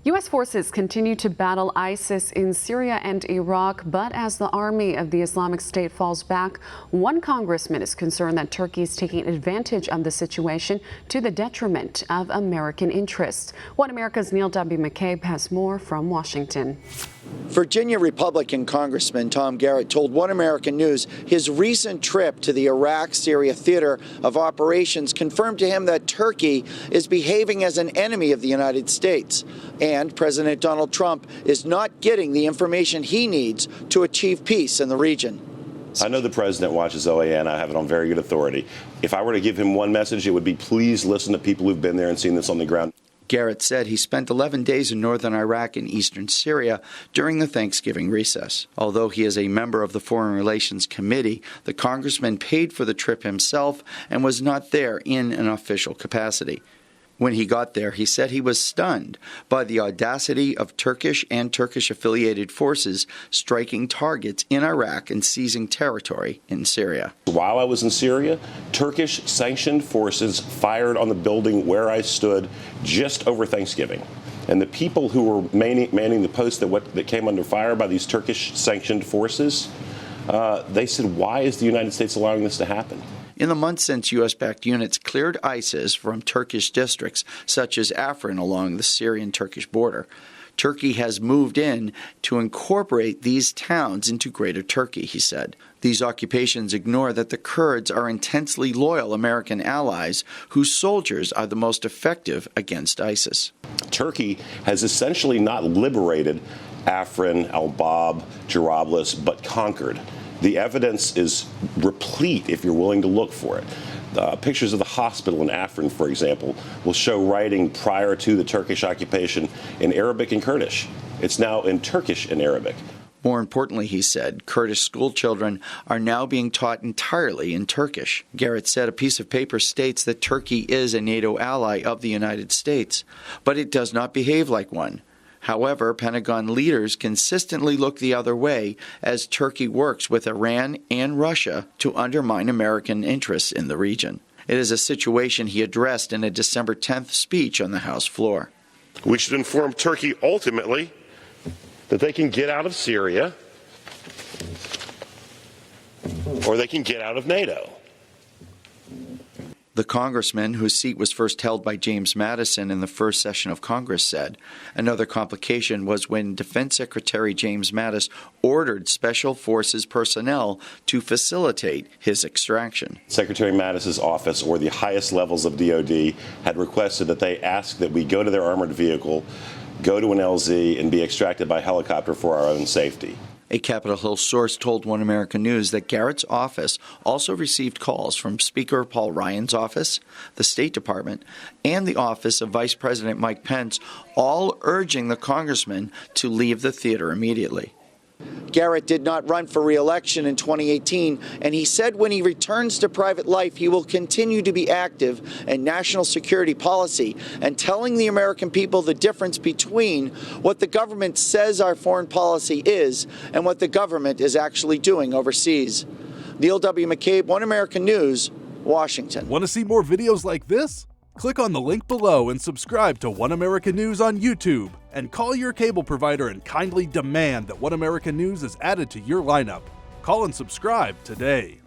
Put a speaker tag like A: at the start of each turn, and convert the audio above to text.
A: U.S. forces continue to battle ISIS in Syria and Iraq, but as the army of the Islamic State falls back, one congressman is concerned that Turkey is taking advantage of the situation to the detriment of American interests. One America's Neil W. McCabe has more from Washington.
B: Virginia Republican Congressman Tom Garrett told One American News his recent trip to the Iraq-Syria theater of operations confirmed to him that Turkey is behaving as an enemy of the United States, and President Donald Trump is not getting the information he needs to achieve peace in the region.
C: I know the president watches OAN. I have it on very good authority. If I were to give him one message, it would be please listen to people who've been there and seen this on the ground.
B: Garrett said he spent 11 days in northern Iraq and eastern Syria during the Thanksgiving recess. Although he is a member of the Foreign Relations Committee, the congressman paid for the trip himself and was not there in an official capacity. When he got there, he said he was stunned by the audacity of Turkish and Turkish-affiliated forces striking targets in Iraq and seizing territory in Syria.
C: While I was in Syria, Turkish-sanctioned forces fired on the building where I stood just over Thanksgiving. And the people who were manning the post that came under fire by these Turkish-sanctioned forces, they said, why is the United States allowing this to happen?
B: In the months since U.S.-backed units cleared ISIS from Turkish districts, such as Afrin along the Syrian-Turkish border, Turkey has moved in to incorporate these towns into Greater Turkey, he said. These occupations ignore that the Kurds are intensely loyal American allies whose soldiers are the most effective against ISIS.
C: Turkey has essentially not liberated Afrin, al-Bab, Jarablus, but conquered. The evidence is replete if you're willing to look for it. Pictures of the hospital in Afrin, for example, will show writing prior to the Turkish occupation in Arabic and Kurdish. It's now in Turkish and Arabic.
B: More importantly, he said, Kurdish school children are now being taught entirely in Turkish. Garrett said a piece of paper states that Turkey is a NATO ally of the United States, but it does not behave like one. However, Pentagon leaders consistently look the other way as Turkey works with Iran and Russia to undermine American interests in the region. It is a situation he addressed in a December 10th speech on the House floor.
D: We should inform Turkey ultimately that they can get out of Syria or they can get out of NATO.
B: The congressman, whose seat was first held by James Madison in the first session of Congress, said another complication was when Defense Secretary James Mattis ordered Special Forces personnel to facilitate his extraction.
C: Secretary Mattis's office, or the highest levels of DOD, had requested that they ask that we go to their armored vehicle, go to an LZ, and be extracted by helicopter for our own safety.
B: A Capitol Hill source told One American News that Garrett's office also received calls from Speaker Paul Ryan's office, the State Department, and the office of Vice President Mike Pence, all urging the congressman to leave the theater immediately. Garrett did not run for re-election in 2018, and he said when he returns to private life, he will continue to be active in national security policy and telling the American people the difference between what the government says our foreign policy is and what the government is actually doing overseas. Neil W. McCabe, One American News, Washington.
E: Want to see more videos like this? Click on the link below and subscribe to One American News on YouTube, and call your cable provider and kindly demand that One American News is added to your lineup. Call and subscribe today.